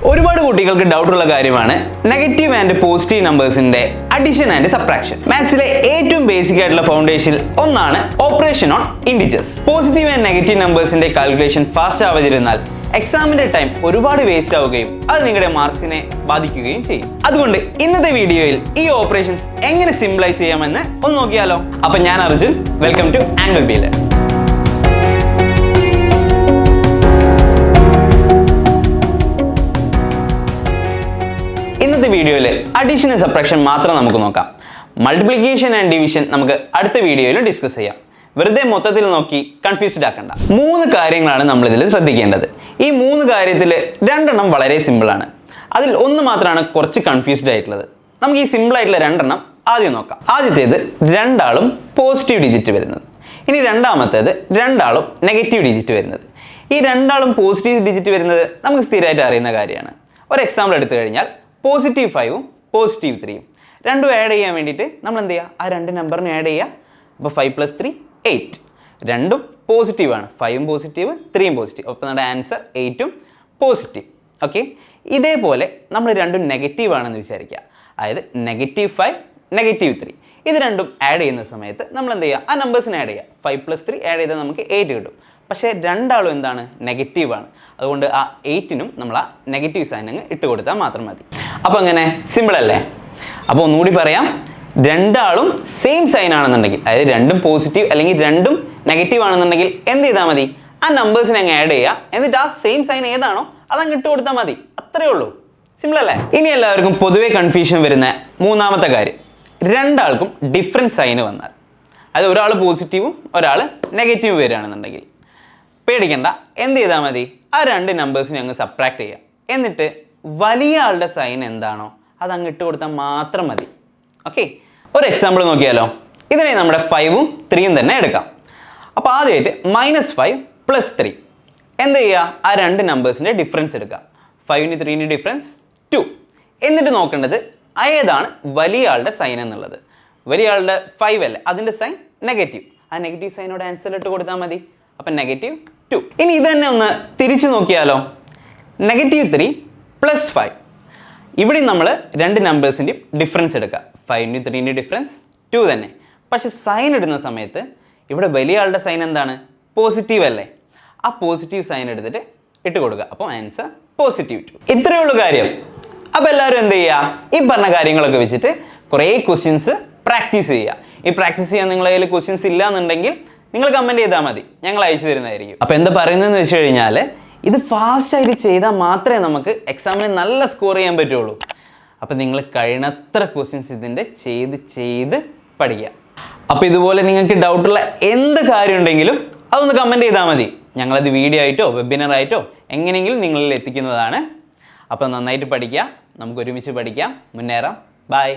ഒരുപാട് കുട്ടികൾക്ക് ഡൗട്ട് ഉള്ള കാര്യമാണ് നെഗറ്റീവ് ആൻഡ് പോസിറ്റീവ് നമ്പേഴ്സിന്റെ അഡിഷൻ ആൻഡ് സബ്ട്രാക്ഷൻ. മാത്സിലെ ഏറ്റവും ബേസിക് ആയിട്ടുള്ള ഫൗണ്ടേഷൻ ഒന്നാണ് operation on integers. Positive and negative നമ്പേഴ്സിന്റെ കാൽക്കുലേഷൻ ഫാസ്റ്റ് ആവാതിരുന്നാൽ എക്സാമിന്റെ ടൈം ഒരുപാട് വേസ്റ്റ് ആവുകയും അത് നിങ്ങളുടെ മാർക്സിനെ ബാധിക്കുകയും ചെയ്യും. അതുകൊണ്ട് ഇന്നത്തെ വീഡിയോയിൽ ഈ ഓപ്പറേഷൻസ് എങ്ങനെ സിംപ്ലൈസ് ചെയ്യാമെന്ന് ഒന്ന് നോക്കിയാലോ. അപ്പൊ ഞാൻ Arjun, welcome to angle B learn. ഇന്നത്തെ വീഡിയോയിൽ അഡീഷൻ ആൻഡ് സബ്ട്രാക്ഷൻ മാത്രം നമുക്ക് നോക്കാം. മൾട്ടിപ്ലിക്കേഷൻ ആൻഡ് ഡിവിഷൻ നമുക്ക് അടുത്ത വീഡിയോയിൽ ഡിസ്കസ് ചെയ്യാം. വെറുതെ മൊത്തത്തിൽ നോക്കി കൺഫ്യൂസ്ഡ് ആക്കണ്ട. 3 കാര്യങ്ങളാണ് നമ്മൾ ഇതിൽ ശ്രദ്ധിക്കേണ്ടത്. ഈ 3 കാര്യത്തിൽ 2 എണ്ണം വളരെ സിമ്പിളാണ്. അതിൽ ഒന്ന് മാത്രമാണ് കുറച്ച് കൺഫ്യൂസ്ഡ് ആയിട്ടുള്ളത്. നമുക്ക് ഈ സിമ്പിൾ ആയിട്ടുള്ള 2 എണ്ണം ആദ്യം നോക്കാം. ആദ്യത്തേത് രണ്ടാളും പോസിറ്റീവ് ഡിജിറ്റ് വരുന്നത്. ഇനി രണ്ടാമത്തേത് രണ്ടാളും നെഗറ്റീവ് ഡിജിറ്റ് വരുന്നത്. ഈ രണ്ടാളും പോസിറ്റീവ് ഡിജിറ്റ് വരുന്നത് നമുക്ക് സ്ഥിരമായിട്ട് അറിയുന്ന കാര്യമാണ്. ഒരു എക്സാമ്പിൾ എടുത്തു കഴിഞ്ഞാൽ പോസിറ്റീവ് 5ഉം പോസിറ്റീവ് 3ഉം രണ്ടും ആഡ് ചെയ്യാൻ വേണ്ടിയിട്ട് നമ്മൾ എന്ത് ചെയ്യുക, ആ 2 നമ്പറിനെ ആഡ് ചെയ്യുക. അപ്പോൾ 5 + 3 8. രണ്ടും പോസിറ്റീവാണ്. 5ഉം പോസിറ്റീവ് 3ഉം പോസിറ്റീവ്. അപ്പോൾ നമ്മുടെ ആൻസർ 8ഉം പോസിറ്റീവ്. ഓക്കെ, ഇതേപോലെ നമ്മൾ രണ്ടും നെഗറ്റീവ് ആണെന്ന് വിചാരിക്കുക. അതായത് -5 -3 ഇത് രണ്ടും ആഡ് ചെയ്യുന്ന സമയത്ത് നമ്മൾ എന്ത് ചെയ്യുക, ആ നമ്പേഴ്സിനെ ആഡ് ചെയ്യുക. 5 + 3 ആഡ് ചെയ്താൽ നമുക്ക് 8 കിട്ടും. പക്ഷേ രണ്ടാളും എന്താണ്, നെഗറ്റീവാണ്. അതുകൊണ്ട് ആ 8നും നമ്മൾ ആ നെഗറ്റീവ് സൈൻ അങ്ങ് ഇട്ട് കൊടുത്താൽ മാത്രം മതി. അപ്പോൾ അങ്ങനെ സിമ്പിൾ അല്ലേ? അപ്പോൾ ഒന്നുകൂടി പറയാം, രണ്ടാളും സെയിം സൈൻ ആണെന്നുണ്ടെങ്കിൽ, അതായത് രണ്ടും പോസിറ്റീവ് അല്ലെങ്കിൽ രണ്ടും നെഗറ്റീവ് ആണെന്നുണ്ടെങ്കിൽ എന്ത് ചെയ്താൽ മതി, ആ നമ്പേഴ്സിനെ അങ്ങ് ആഡ് ചെയ്യുക. എന്നിട്ട് ആ സെയിം സൈൻ ഏതാണോ അതങ്ങ് ഇട്ട് കൊടുത്താൽ മതി. അത്രയേ ഉള്ളൂ. സിമ്പിൾ അല്ലേ? ഇനി എല്ലാവർക്കും പൊതുവേ കൺഫ്യൂഷൻ വരുന്ന മൂന്നാമത്തെ കാര്യം, രണ്ടാൾക്കും ഡിഫറെൻറ്റ് സൈന് വന്നാൽ, അതായത് ഒരാൾ പോസിറ്റീവും ഒരാൾ നെഗറ്റീവും വരികയാണെന്നുണ്ടെങ്കിൽ പേടിക്കണ്ട. എന്ത് ചെയ്താൽ മതി, ആ 2 നമ്പേഴ്സിനെ അങ്ങ് സബ്ട്രാക്ട് ചെയ്യുക. എന്നിട്ട് വലിയ ആളുടെ സൈൻ എന്താണോ അത് അങ്ങ് ഇട്ട് കൊടുത്താൽ മാത്രം മതി. ഓക്കെ, ഒരു എക്സാമ്പിൾ നോക്കിയാലോ. ഇതിനെ നമ്മുടെ 5ഉം 3ഉം തന്നെ എടുക്കാം. അപ്പോൾ ആദ്യമായിട്ട് -5 + 3 എന്ത് ചെയ്യുക, ആ 2 നമ്പേഴ്സിൻ്റെ ഡിഫറൻസ് എടുക്കുക. 5ന് 3ന് ഡിഫറൻസ് 2. എന്നിട്ട് നോക്കേണ്ടത് ഏതാണ് വലിയ ആളുടെ സൈൻ എന്നുള്ളത്. വലിയ ആളുടെ 5 അല്ലേ, അതിൻ്റെ സൈൻ നെഗറ്റീവ്. ആ നെഗറ്റീവ് സൈനോട് ആൻസർ ഇട്ട് കൊടുത്താൽ മതി. അപ്പം -2. ഇനി ഇത് തന്നെ ഒന്ന് തിരിച്ചു നോക്കിയാലോ. -3 + 5. ഇവിടെ നമ്മൾ 2 നമ്പേഴ്സിൻ്റെയും ഡിഫറൻസ് എടുക്കുക. 5ന് 3ന് ഡിഫറൻസ് 2 തന്നെ. പക്ഷെ സൈൻ ഇടുന്ന സമയത്ത് ഇവിടെ വലിയ ആളുടെ സൈൻ എന്താണ്, പോസിറ്റീവ് അല്ലേ. ആ പോസിറ്റീവ് സൈൻ എടുത്തിട്ട് ഇട്ട് കൊടുക്കുക. അപ്പോൾ ആൻസർ +2. ഇത്രയേ ഉള്ളൂ കാര്യം. അപ്പോൾ എല്ലാവരും എന്ത് ചെയ്യുക, ഈ പറഞ്ഞ കാര്യങ്ങളൊക്കെ വെച്ചിട്ട് കുറേ ക്വസ്റ്റ്യൻസ് പ്രാക്ടീസ് ചെയ്യുക. ഈ പ്രാക്ടീസ് ചെയ്യാൻ നിങ്ങളുടെ കയ്യിൽ ക്വസ്റ്റ്യൻസ് ഇല്ല എന്നുണ്ടെങ്കിൽ നിങ്ങൾ കമൻറ്റ് ചെയ്താൽ മതി, ഞങ്ങൾ അയച്ചു തരുന്നതായിരിക്കും. അപ്പോൾ എന്താ പറയുന്നതെന്ന് വെച്ച് കഴിഞ്ഞാൽ, ഇത് ഫാസ്റ്റായിട്ട് ചെയ്താൽ മാത്രമേ നമുക്ക് എക്സാമിന് നല്ല സ്കോർ ചെയ്യാൻ പറ്റുള്ളൂ. അപ്പോൾ നിങ്ങൾ കഴിയുന്നത്ര ക്വസ്റ്റ്യൻസ് ഇതിൻ്റെ ചെയ്ത് പഠിക്കുക. അപ്പോൾ ഇതുപോലെ നിങ്ങൾക്ക് ഡൗട്ടുള്ള എന്ത് കാര്യം ഉണ്ടെങ്കിലും അതൊന്ന് കമൻറ്റ് ചെയ്താൽ മതി. ഞങ്ങളത് വീഡിയോ ആയിട്ടോ വെബിനാറായിട്ടോ എങ്ങനെയെങ്കിലും നിങ്ങളിൽ എത്തിക്കുന്നതാണ്. അപ്പോൾ നന്നായിട്ട് പഠിക്കുക, നമുക്ക് ഒരുമിച്ച് പഠിക്കാം, മുന്നേറാം. ബൈ.